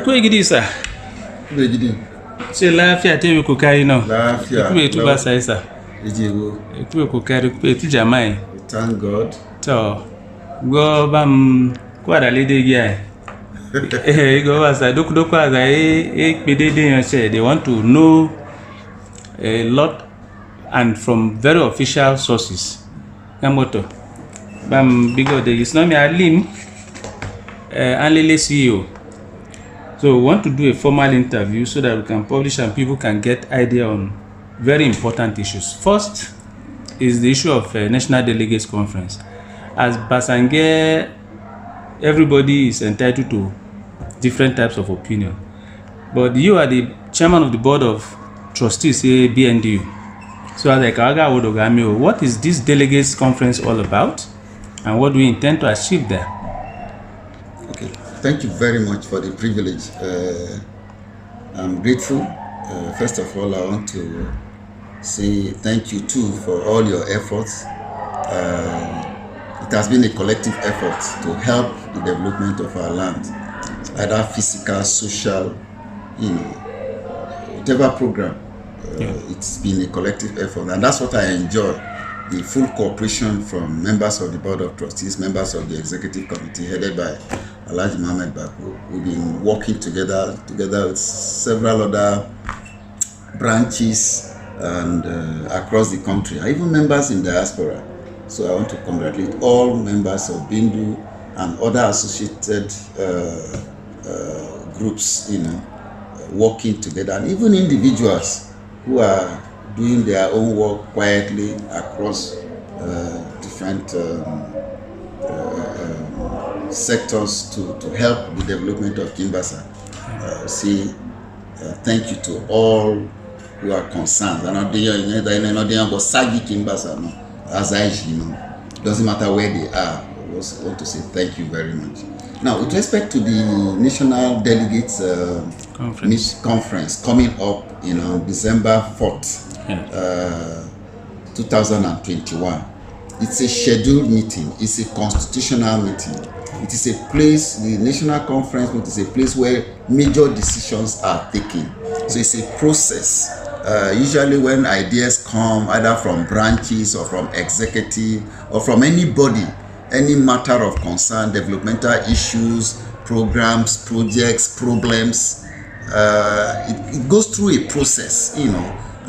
Kwe gidi sa. Kwe gidi. Se lafiya te ko kari no. Lafiya. Kwe tu ba sa isa. Ejego. Kwe ko kari kwe tu jamai. Thank God. So go bam kwa da lede gi go ba sa doku kwa za pedede yan se they want to know a lot and from very official sources. Kamoto. Bam bigo de is not me Alim Anlele CEO. So we want to do a formal interview so that we can publish and people can get idea on very important issues. First is the issue of National Delegates Conference. As Basange, everybody is entitled to different types of opinion. But you are the chairman of the board of trustees, BNDU. So as what is this Delegates Conference all about? And what do we intend to achieve there? Okay, thank you very much for the privilege. I'm grateful. First of all, I want to say thank you too for all your efforts. It has been a collective effort to help the development of our land, either physical, social, whatever program. It's been a collective effort, and that's what I enjoy. The full cooperation from members of the board of trustees, members of the executive committee headed by Alhaji Mohammed Bako. We've been working together with several other branches and across the country, even members in diaspora. So I want to congratulate all members of BNDU and other associated groups, working together, and even individuals who are doing their own work quietly across different sectors to help the development of Kimbasa. Thank you to all who are concerned. Doesn't matter where they are. I just want to say thank you very much. Now, with respect to the National Delegates Conference coming up, December 4th, 2021. It's a scheduled meeting. It's a constitutional meeting. It is a place, the National Conference is a place where major decisions are taken. So it's a process. Usually when ideas come either from branches or from executive or from anybody, any matter of concern, developmental issues, programs, projects, problems, it goes through a process,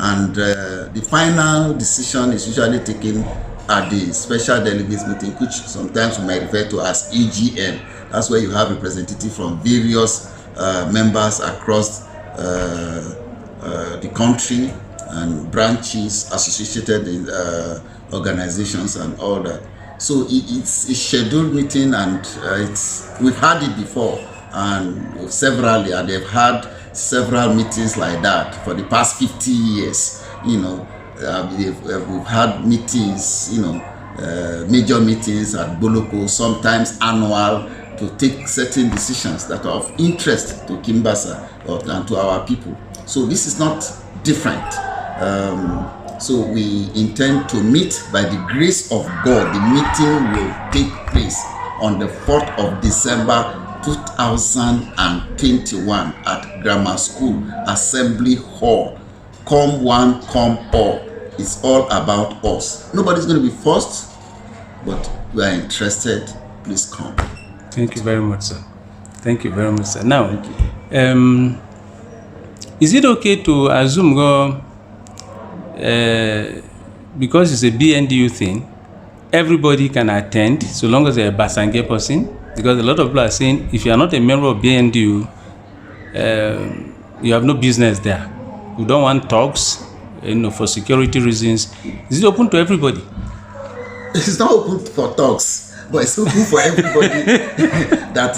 and the final decision is usually taken at the special delegates meeting, which sometimes we might refer to as EGM. That's where you have representatives from various members across the country and branches, associated in, organizations and all that. So it's a scheduled meeting, and we've had it before, and severally, and they've had several meetings like that for the past 50 years. We've had meetings, major meetings at Boloko, sometimes annual, to take certain decisions that are of interest to Kimbasa and to our people. So this is not different. So we intend to meet by the grace of God. The meeting will take place on the 4th of December 2021 at Grammar School Assembly Hall. Come one, come all. It's all about us. Nobody's going to be forced, but we are interested. Please come. Thank you very much, sir. Thank you very much, sir. Now, is it okay to assume because it's a BNDU thing, everybody can attend so long as they're a Basange person? Because a lot of people are saying if you are not a member of BNDU, you have no business there. You don't want talks, for security reasons. Is it open to everybody? It's not open for talks, but it's open for everybody that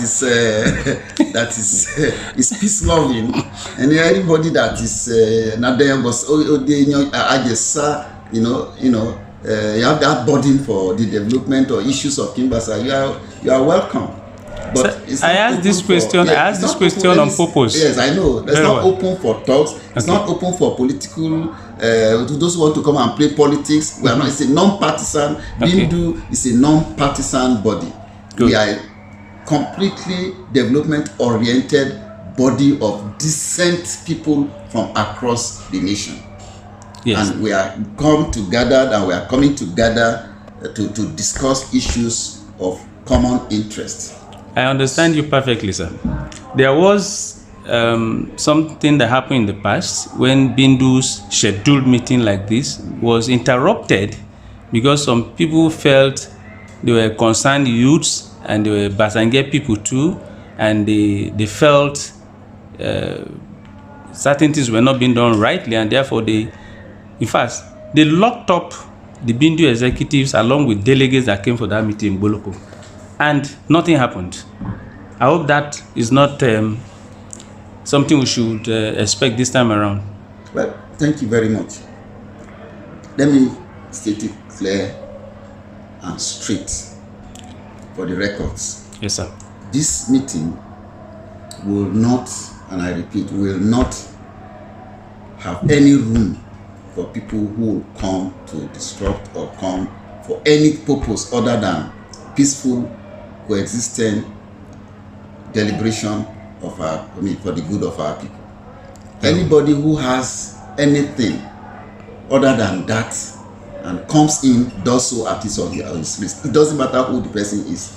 is peace loving, and anybody that is you have that burden for the development or issues of Kimbasa. You are welcome. But so I asked this question. I asked this question on purpose. Yes, I know. It's not open for talks. It's not open for political. To those who want to come and play politics. We are not. It's a non-partisan. BNDU is a non-partisan body. Good. We are completely development-oriented body of decent people from across the nation. Yes. And we are come together, and we are coming together to discuss issues of common interest. I understand you perfectly, sir. There was something that happened in the past when BNDU's scheduled meeting like this was interrupted because some people felt they were concerned youths and they were Basange people too, and they felt certain things were not being done rightly, and therefore they locked up the BNDU executives along with delegates that came for that meeting in Boloko, and nothing happened. I hope that is not something we should expect this time around. Well, thank you very much. Let me state it clear and straight for the records. Yes, sir. This meeting will not, and I repeat, will not have any room for people who will come to disrupt or come for any purpose other than peaceful coexisting deliberation of for the good of our people. Anybody who has anything other than that and comes in does so at his risk. It doesn't matter who the person is.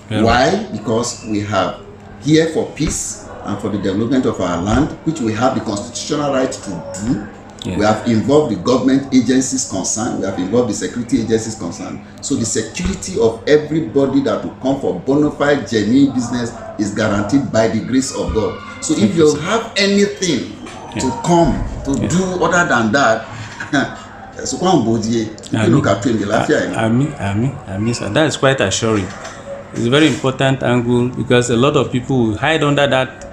Yeah. Why? Because we have here for peace and for the development of our land, which we have the constitutional right to do. Yeah. We have involved the government agencies concerned. We have involved the security agencies concerned. So the security of everybody that will come for bona fide genuine business is guaranteed by the grace of God. So if you have anything to come to do other than that, so that is quite assuring. It's a very important angle because a lot of people will hide under that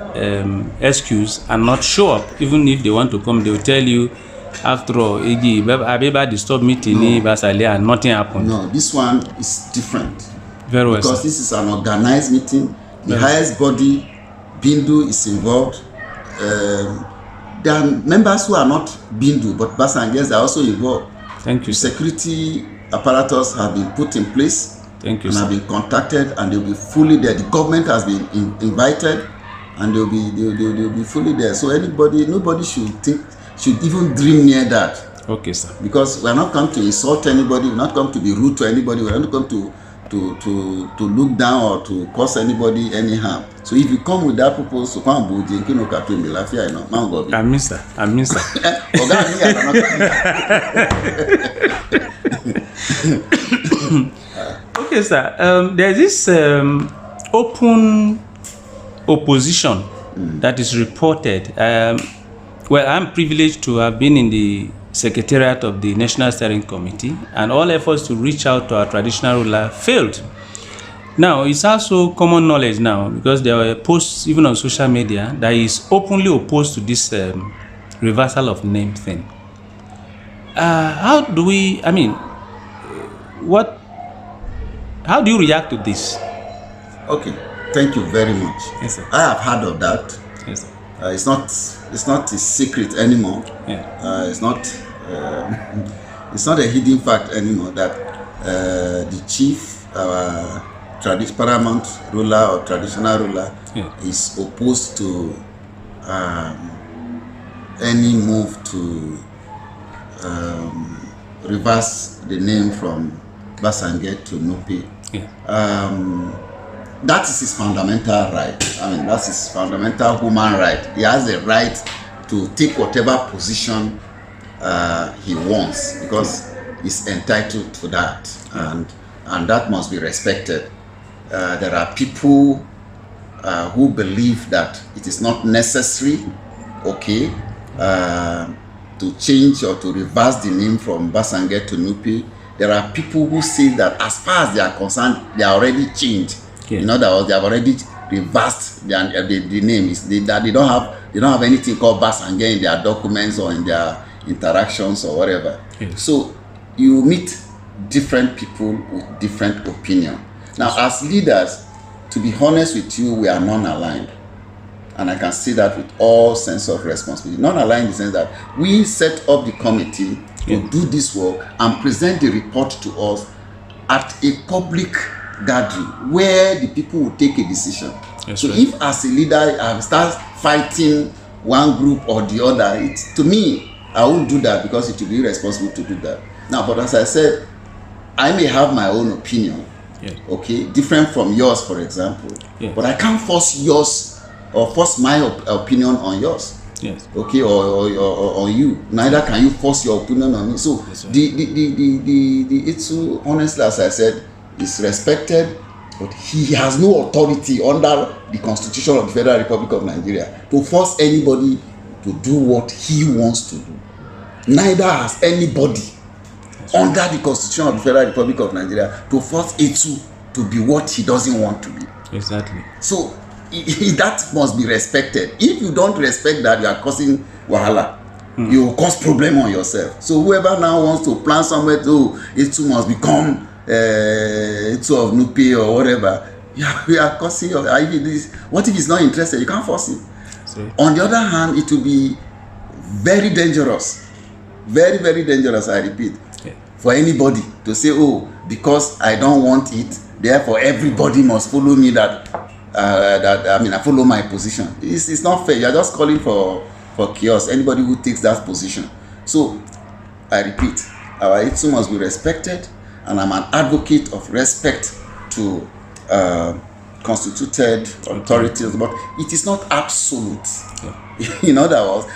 excuse and not show up. Even if they want to come, they will tell you, after all, Abeba disturbed meeting and nothing happened. No, this one is different. Very well, because this is an organized meeting. The highest body, BNDU, is involved. There are members who are not BNDU, but Basanges are also involved. Thank you. Security apparatus have been put in place. Thank you, and sir. Have been contacted, and they'll be fully there. The government has been invited, and they'll be fully there. So nobody should even dream near that. Okay, sir. Because we're not come to insult anybody. We're not come to be rude to anybody. We're not come to look down or to cause anybody any harm. So if you come with that purpose, I miss that. Okay, sir. There's this open opposition that is reported. Well, I'm privileged to have been in the Secretariat of the National Steering Committee, and all efforts to reach out to our traditional ruler failed. Now, it's also common knowledge now, because there were posts even on social media that is openly opposed to this reversal of name thing. How do you react to this? Okay, thank you very much. Yes, sir. I have heard of that. Yes, sir. It's not a secret anymore. Yeah. It's not a hidden fact anymore that the chief, paramount ruler or traditional ruler, is opposed to any move to reverse the name from Basange to Nupe. Yeah. That is his fundamental right. That's his fundamental human right. He has a right to take whatever position he wants, because he's entitled to that, and that must be respected. There are people who believe that it is not necessary, to change or to reverse the name from Basange to Nupe. There are people who say that as far as they are concerned, they are already changed. Yeah. In other words, they have already reversed the name. They don't have anything called Basange in their documents or in their interactions or whatever. Yeah. So you meet different people with different opinion. Now, as leaders, to be honest with you, we are non-aligned. And I can say that with all sense of responsibility. Non-aligned in the sense that we set up the committee to do this work and present the report to us at a public gathering where the people will take a decision. That's so right. If as a leader I start fighting one group or the other. To me, I won't do that because it will be irresponsible to do that. Now, but as I said, I may have my own opinion, okay, different from yours, for example, but I can't force yours or force my opinion on yours. Okay, or on you. Neither can you force your opinion on me. So the Itu, honestly, as I said, is respected, but he has no authority under the Constitution of the Federal Republic of Nigeria to force anybody to do what he wants to do. Neither has anybody under the Constitution of the Federal Republic of Nigeria to force Itu to be what he doesn't want to be. Exactly. So that must be respected. If you don't respect that, you are causing wahala. You will cause problem on yourself. So whoever now wants to plan somewhere to Itu must become Itu of Nupe or whatever, we are causing your. What if he's not interested? You can't force him. On the other hand, it will be very dangerous, very, very dangerous, I repeat, for anybody to say, oh, because I don't want it, therefore everybody must follow me, I follow my position. It's not fair. You're just calling for chaos, anybody who takes that position. So I repeat, our Itu must be respected, and I'm an advocate of respect to constituted authorities, but it is not absolute. In other words,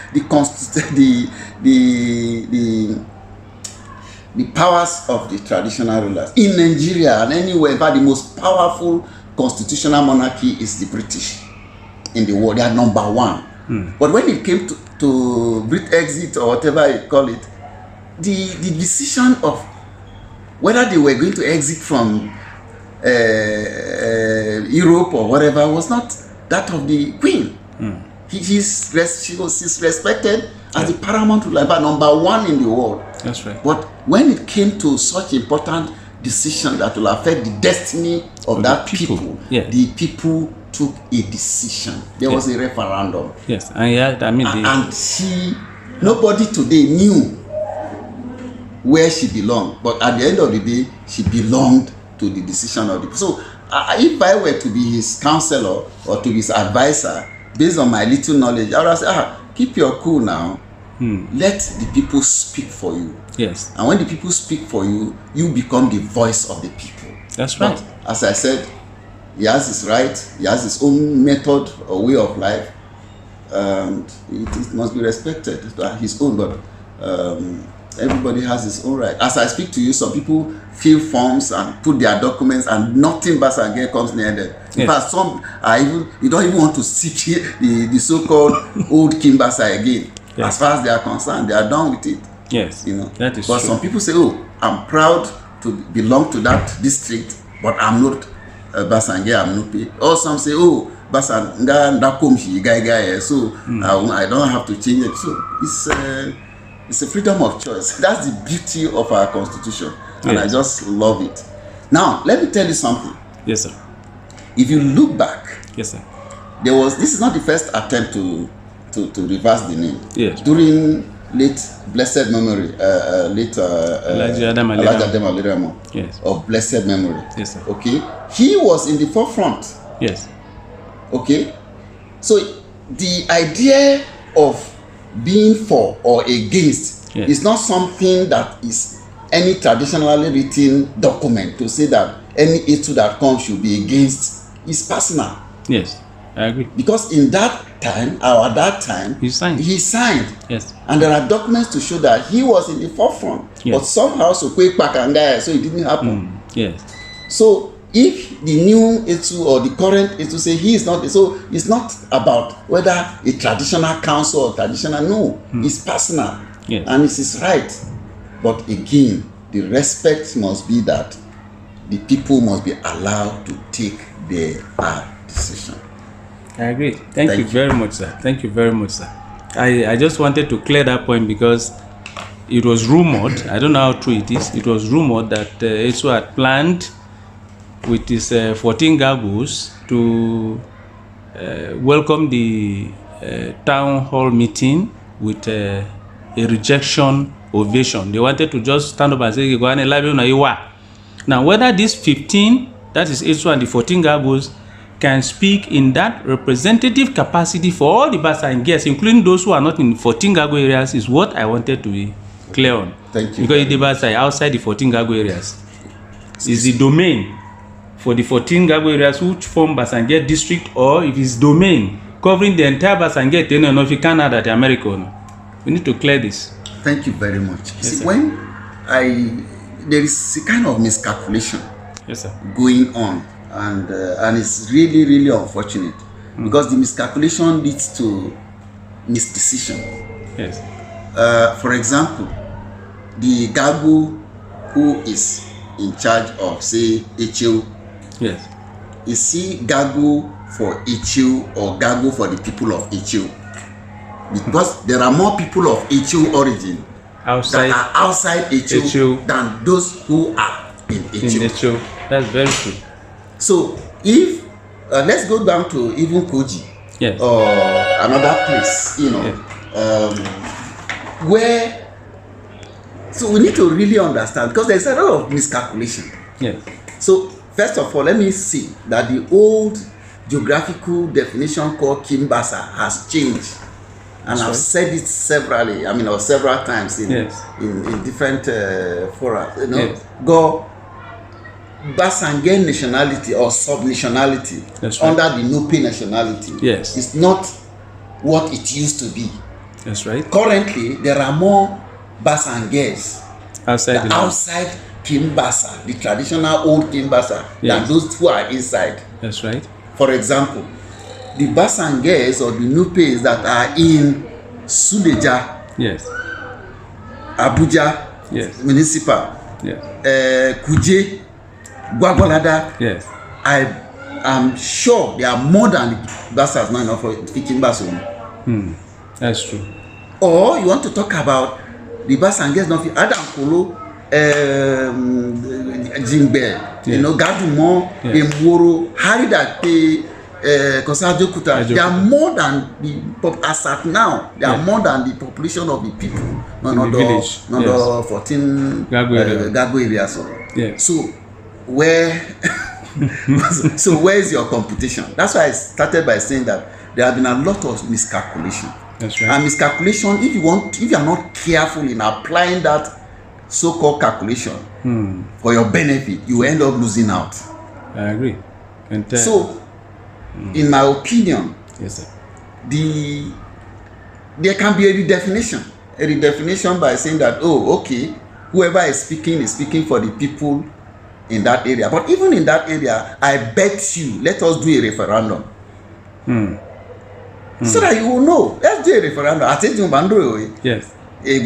the powers of the traditional rulers in Nigeria and anywhere, but the most powerful constitutional monarchy is the British in the world. They are number one. But when it came to Brit exit or whatever you call it, the decision of whether they were going to exit from Europe or whatever was not that of the Queen. She was respected as the paramount ruler, but number one in the world. That's right. But when it came to such important decision that will affect the destiny of that people, the people took a decision. There was a referendum. Yes, and nobody today knew where she belonged, but at the end of the day, she belonged to the decision of the people. So if I were to be his counselor or to be his advisor, based on my little knowledge, I would say, keep your cool now. Let the people speak for you. Yes. And when the people speak for you, you become the voice of the people. That's right. But as I said, he has his right, he has his own method or way of life, and it must be respected. His own, but everybody has his own right. As I speak to you, some people fill forms and put their documents, and nothing but again comes near them. In fact, some are even, you don't even want to see the so-called old Kimbasa again. As far as they are concerned, they are done with it. Yes, that is but true. Some people say, oh, I'm proud to belong to that district, but I'm not Basange, I'm Nupe. Or some say, oh, Basange, Ndakomshi, Guy, so I don't have to change it. So it's a freedom of choice. That's the beauty of our constitution, and I just love it. Now, let me tell you something. Yes, sir. If you look back, yes, sir, this is not the first attempt to reverse the name. Yes. During late blessed memory, Elijah Adema yes, of blessed memory. Yes, sir. Okay, he was in the forefront. Yes. Okay, so the idea of being for or against is not something that is any traditionally written document to say that any issue that comes should be against. Is personal. Yes, I agree. Because in that time, or at that time, he signed. Yes. And there are documents to show that he was in the forefront. But somehow, so it didn't happen. Yes. So if the new Itu or the current Itu say he is not, so it's not about whether a traditional council or traditional, no, it's personal. Yes. And it's his right. But again, the respect must be that the people must be allowed to take their decision. I agree. Thank you very much, sir. Thank you very much, sir. I just wanted to clear that point because it was rumored, I don't know how true it is, it was rumored that Itu had planned with his 14 gagos to welcome the town hall meeting with a rejection ovation. They wanted to just stand up and say, now whether these 15, that is Itu and the 14 gagos, can speak in that representative capacity for all the Basangues, including those who are not in 14 Gago areas, is what I wanted to be clear on. Thank you. Because the Basai outside the 14 Gago areas is the domain for the 14 Gago areas which form Basangue district, or if it's domain covering the entire Basangue Tenor of Canada, the American. We need to clear this. Thank you very much. Yes, See, sir. when there is a kind of miscalculation Yes, sir. going on, and it's really, really unfortunate because the miscalculation leads to misdecision. Yes. For example, the Gago who is in charge of, say, HO, Yes. is he Gago for HO or Gago for the people of HO? Because there are more people of HO origin Outside that are outside HO than those who are in HO. in HO. That's very true. So if let's go down to even Koji, Yes. or another place, you know, Yes. where. So we need to really understand, because there's a lot of miscalculation. Yes. So first of all, let me see that the old geographical definition called Kimbasa has changed, and I've said it severally. I mean, or several times in different fora. You know, Yes. go Basangue nationality or sub-nationality under the Nupe nationality. Yes. It's not what it used to be. That's right. Currently, there are more Basangues outside Kimbasa, the traditional old Kimbasa, than those who are inside. That's right. For example, the Basangues or the Nupes that are in Suleja, Yes. Abuja, Yes. Municipal, Yes. Kuje, Gwagwalada, Yes. I am sure there are more than the Basas now for Kimbasa. That's true. Or you want to talk about the Basangues, not Adam Kolo, Jimbe, you know, Gadumo, Mworo, Haridate, Kosajokuta. They are more than the as at now. They are more than the population of the people. The village. Not 14 Gago areas. Yes. So where so where is your computation? That's why I started by saying that there have been a lot of miscalculation. That's right. And miscalculation, if you are not careful in applying that so-called calculation for your benefit, you end up losing out. I agree. So, in my opinion, yes, sir, there can be a redefinition by saying that, oh, okay, whoever is speaking for the people in that area. But even in that area, I bet you, let us do a referendum. So that you will know. Let's do a referendum. I think you yes. You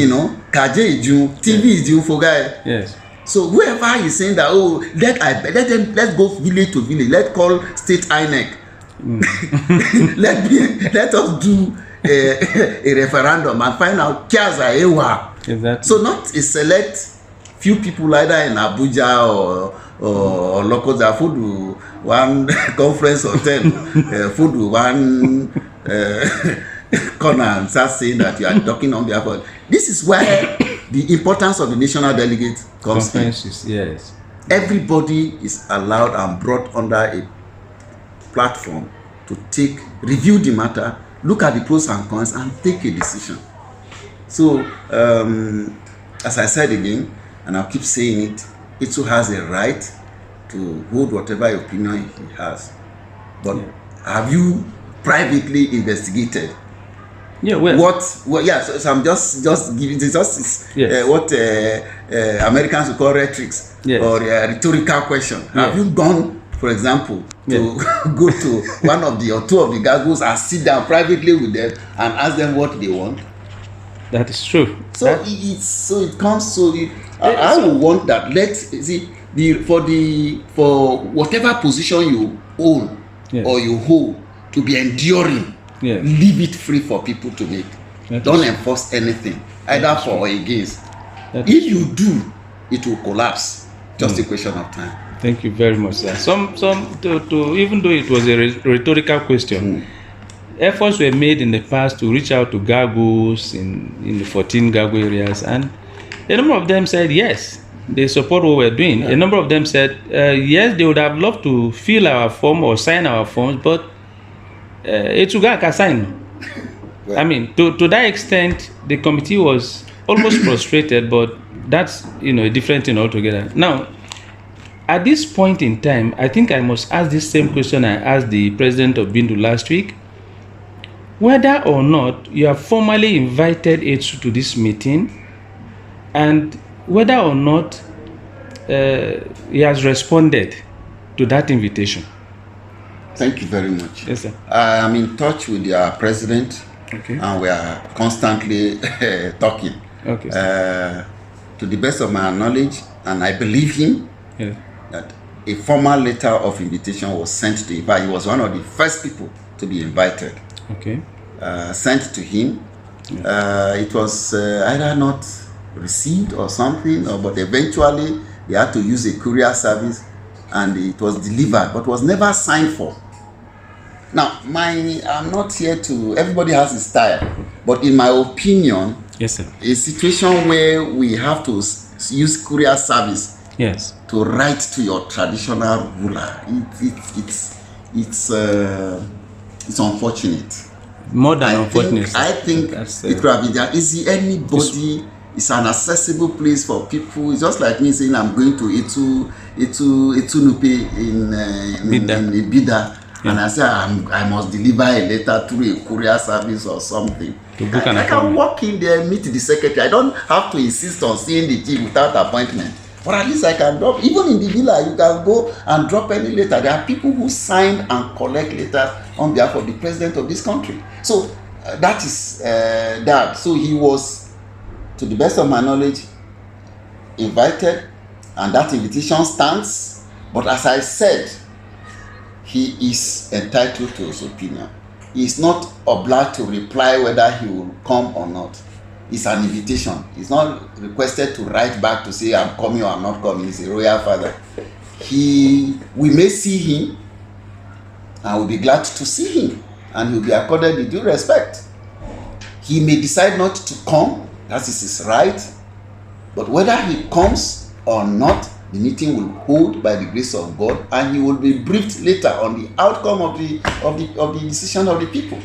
know, Kaje TV for guy. Yes. So whoever is saying that, oh, let's go village to village. Let's call state INEC. Let us do a referendum and find out Kiaza Ewa. Exactly. So not a select few people either in Abuja or local food one conference hotel food one corner and start saying that you are talking on behalf of. This is where the importance of the national delegate comes in. Yes. Everybody is allowed and brought under a platform to review the matter, look at the pros and cons, and take a decision. So, as I said again, and I'll keep saying it, Itu has a right to hold whatever opinion he has. But have you privately investigated? Yeah, well. So I'm just giving what Americans would call rhetorics or a rhetorical question. Have you gone, for example, to go to one of the or two of the Gagos and sit down privately with them and ask them what they want? That is true. So I would want that. Let's see for whatever position you own or you hold to be enduring. Leave it free for people to make. Don't enforce anything, either for or against. If you do, it will collapse. Just a question of time. Thank you very much, sir. Even though it was a rhetorical question, efforts were made in the past to reach out to Gagos in the 14 Gago areas, and a number of them said yes. they support what we're doing. A number of them said, yes, they would have loved to fill our form or sign our forms, but Etuga can sign. Well, I mean, to that extent, the committee was almost frustrated, but that's, a different thing altogether. Now, at this point in time, I think I must ask this same question I asked the president of BNDU last week. Whether or not you have formally invited Etu to this meeting, and whether or not he has responded to that invitation. Thank you very much. Yes, sir. I am in touch with their president, Okay. and we are constantly talking. Okay. To the best of my knowledge, and I believe him, Yeah. that a formal letter of invitation was sent to him. He was one of the first people to be invited. Okay. Sent to him. It was either not received or something, but eventually they had to use a courier service, and it was delivered, but was never signed for. Now, I'm not here to. Everybody has his style, but in my opinion, Yes, sir. a situation where we have to use courier service, Yes. to write to your traditional ruler, it's unfortunate. More than unfortunate. I think That's, it could have been that easy. Anybody, it's an accessible place for people. It's just like me saying I'm going to Nupe in Bida, and I say I must deliver a letter through a courier service or something. I can walk in there, meet the secretary. I don't have to insist on seeing the chief without appointment. But at least I can drop, even in the villa, you can go and drop any letter. There are people who sign and collect letters on behalf of the president of this country. So that is that. So he was, to the best of my knowledge, invited, and that invitation stands. But as I said, he is entitled to his opinion. He is not obliged to reply whether he will come or not. It's an invitation. He's not requested to write back to say I'm coming or I'm not coming. He's a royal father. We may see him, and we'll be glad to see him, and he'll be accorded the due respect. He may decide not to come, that is his right, but whether he comes or not, the meeting will hold by the grace of God, and he will be briefed later on the outcome of the decision of the people.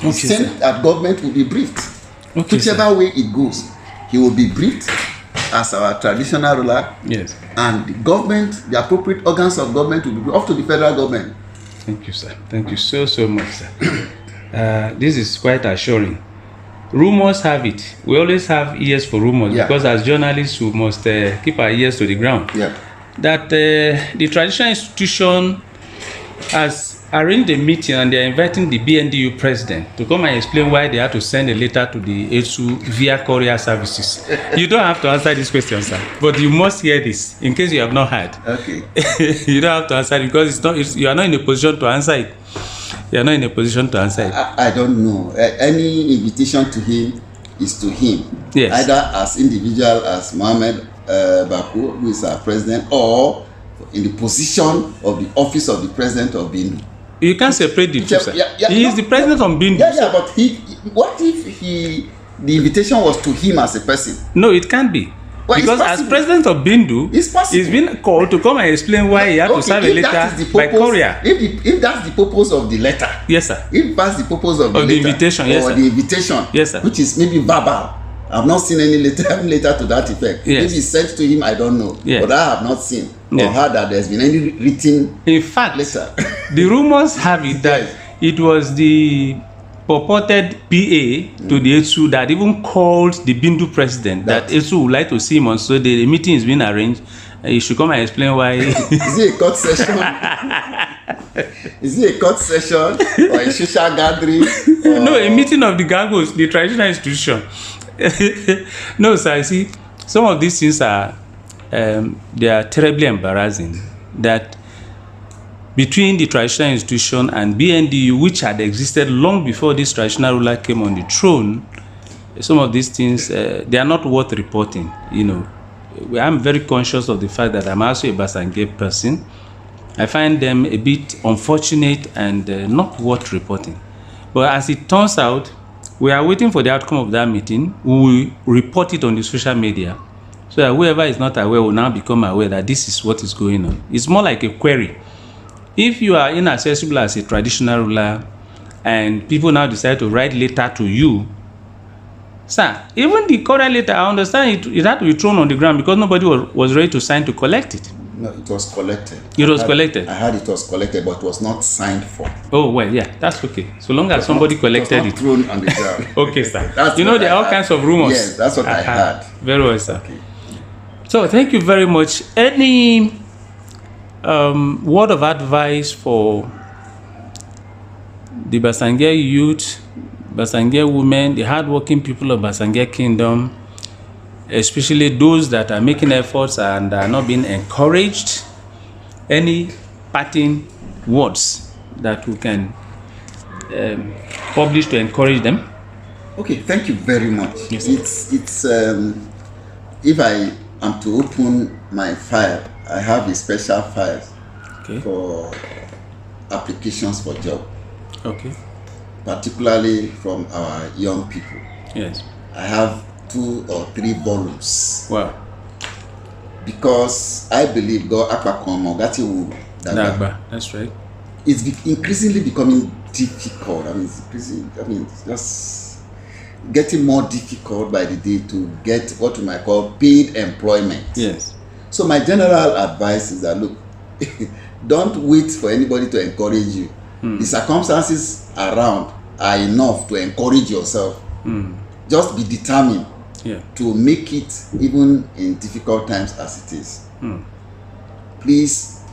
The Senate and government will be briefed. Okay, whichever way it goes, he will be briefed as our traditional ruler. Yes. And the government, the appropriate organs of government will be briefed, up to the federal government. Thank you, sir. Thank you so much, sir. This is quite assuring. Rumors have it. We always have ears for rumors, because as journalists we must keep our ears to the ground. Yeah. That the traditional institution has arranged a meeting, and they are inviting the BNDU president to come and explain why they had to send a letter to the ESU via courier services. You don't have to answer this question, sir, but you must hear this in case you have not heard. Okay. You don't have to answer it because you are not in a position to answer it. You are not in a position to answer it. I don't know. Any invitation to him is to him. Yes. Either as individual as Mohammed Baku, who is our president, or in the position of the office of the president of BNDU. You can't separate the two, sir. He is the president of BNDU. But what if the invitation was to him as a person? No, it can't be. Well, because as president of BNDU, he's been called to come and explain why he had to serve a letter by courier. If that's the purpose of the letter. Yes, sir. If that's the purpose of the letter, invitation, yes, sir. The invitation, yes, sir. Which is maybe verbal. I've not seen any letter to that effect. Yes. Maybe it's sent to him, I don't know. Yes. But I have not seen or heard that there's been any written in fact letter. The rumors have it that it was the purported PA to the ESU that even called the BNDU president that ESU would like to see him on, so the meeting is being arranged. You should come and explain why. Is it a court session? Is it a court session or a social gathering? No, a meeting of the Gagos, the traditional institution. No, sir. I see, some of these things are they are terribly embarrassing. That between the traditional institution and BNDU, which had existed long before this traditional ruler came on the throne, some of these things they are not worth reporting. You know, I'm very conscious of the fact that I'm also a Basange person. I find them a bit unfortunate and not worth reporting. But as it turns out, we are waiting for the outcome of that meeting. We will report it on the social media so that whoever is not aware will now become aware that this is what is going on. It's more like a query. If you are inaccessible as a traditional ruler and people now decide to write letter to you, sir, even the current letter, I understand it had to be thrown on the ground because nobody was ready to sign to collect it. No, it was collected. It was collected. I heard it was collected, but it was not signed for. Oh, well, yeah, that's okay. So long as somebody collected it. Thrown on the ground. Okay, sir. You know, there are all kinds of rumors. Yes, that's what I heard. Very well, sir. Okay. So thank you very much. Any word of advice for the Basangue youth, Basangue women, the hardworking people of Basangue Kingdom, especially those that are making efforts and are not being encouraged? Any parting words that we can publish to encourage them? Okay, thank you very much. Yes. It's if I am to open my file, I have a special file for applications for job. Okay. Particularly from our young people. Yes. I have 2 or 3 volumes. Wow. Because I believe God Akpakomogati Wu Dagba. That's right. It's increasingly becoming difficult. It's just getting more difficult by the day to get what we might call paid employment. Yes. So my general advice is that, look, don't wait for anybody to encourage you. The circumstances around are enough to encourage yourself. Just be determined to make it even in difficult times as it is. Please,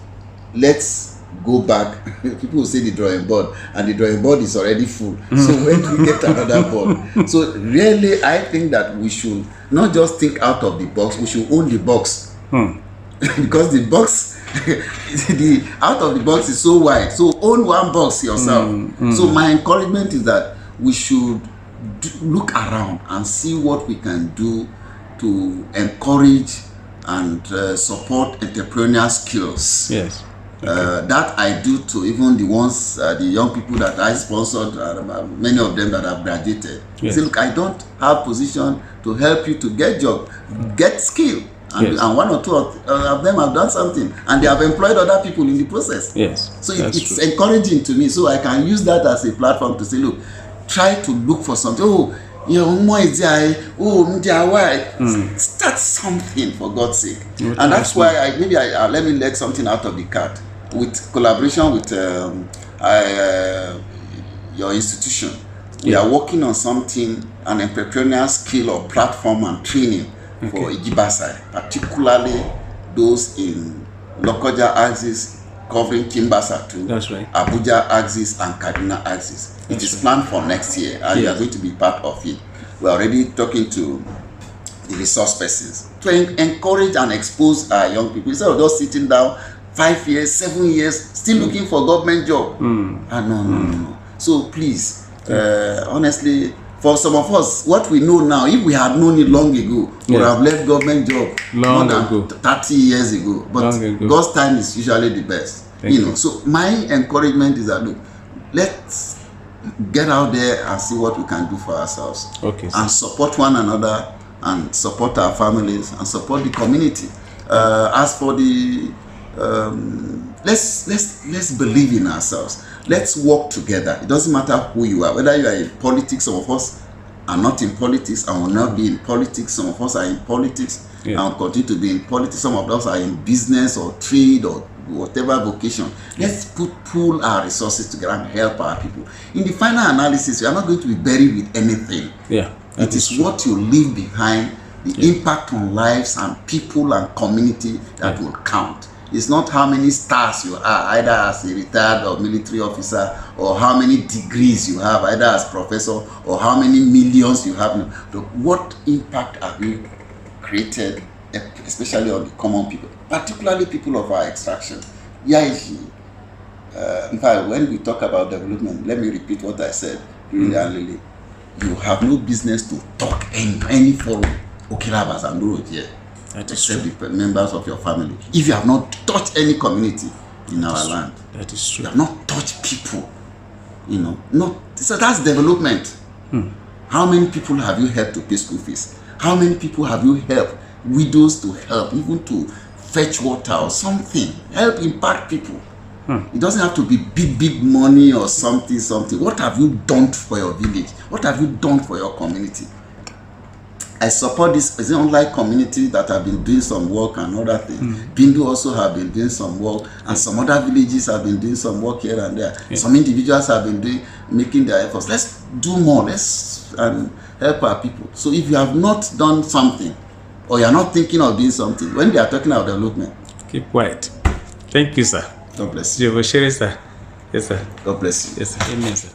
let's go back. People will say the drawing board, and the drawing board is already full. So when do we get another board? So really, I think that we should not just think out of the box, we should own the box. Because the box, the out of the box is so wide. So own one box yourself. So my encouragement is that we should look around and see what we can do to encourage and support entrepreneurial skills. Yes. That I do to even the ones, the young people that I sponsored, many of them that have graduated. Yes. Say, look, I don't have position to help you to get job, get skill. And 1 or 2 of them have done something, and they have employed other people in the process. Yes. So it's true. Encouraging to me. So I can use that as a platform to say, look, try to look for something. Start something, for God's sake. And that's why I let me let something out of the card. With collaboration with your institution, we are working on something, an entrepreneurial skill or platform and training for Ijibasai, particularly those in Lokoja axis covering Kimbasa too. That's right. Abuja axis and Kaduna axis. It is planned for next year, and you are going to be part of it. We are already talking to the resource persons to encourage and expose our young people instead of just sitting down 5 years, 7 years, still looking for government job. No. So please, honestly, for some of us, what we know now, if we had known it long ago, we would have left government job more than 30 years ago. But God's time is usually the best. You know. So my encouragement is that, look, let's get out there and see what we can do for ourselves. And support one another, and support our families, and support the community. As for the let's believe in ourselves. Let's work together. It doesn't matter who you are, whether you are in politics. Some of us are not in politics and will not be in politics. Some of us are in politics and will continue to be in politics. Some of us are in business or trade or whatever vocation. Let's pool our resources together and help our people. In the final analysis, we are not going to be buried with anything. It is what you leave behind, the impact on lives and people and community that will count. It's not how many stars you are, either as a retired or military officer, or how many degrees you have, either as professor, or how many millions you have. What impact have you created, especially on the common people, particularly people of our extraction? In fact, when we talk about development, let me repeat what I said during the Anlele. You have no business to talk in any forum. Okirabas and road here. Except the members of your family. If you have not touched any community in our land, that is true. You have not touched people, so that's development. How many people have you helped to pay school fees? How many people have you helped widows to help, even to fetch water or something. Help impact people. It doesn't have to be big money or something. What have you done for your village? What have you done for your community? I support this as an online community that have been doing some work and other things. BNDU also have been doing some work, and some other villages have been doing some work here and there. Some individuals have been making their efforts. Let's do more. Let's help our people. So if you have not done something, or you are not thinking of doing something, when they are talking about development, keep quiet. Thank you, sir. God bless you. You will share, sir. Yes, sir. God bless you. Yes, sir. Amen, sir.